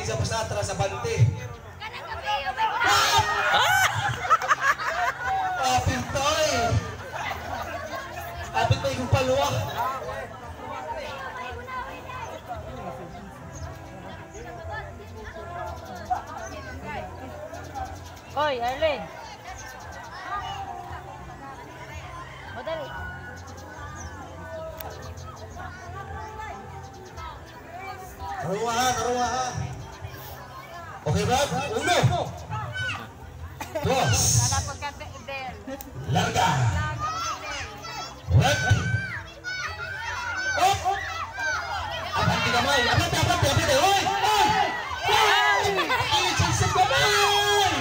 sa pasatra sa bante. Apintay! Apintay kong paluwa. Hoy, Arlen! Madali! Naruwa ha, naruwa ha. Okay, Brad? Uno! Dos! Larga! Brad! Up! Abante kamay! Abante, abante, abante! Hoy! Hoy! Hoy! Ilisang sa kamay!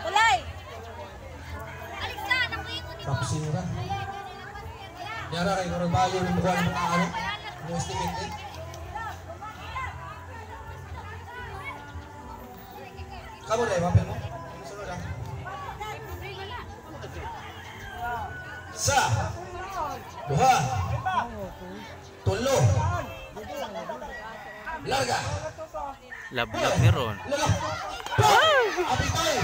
Ulay! Tapos sinura. Yara kayo kung bayo ng mukha ng mga ano? Yung estimate eh. Kamu na yung mapel mo? Sunod lang. Sa! Duha! Tulo! Larga! Lab-lab meron. Larga! Apitay!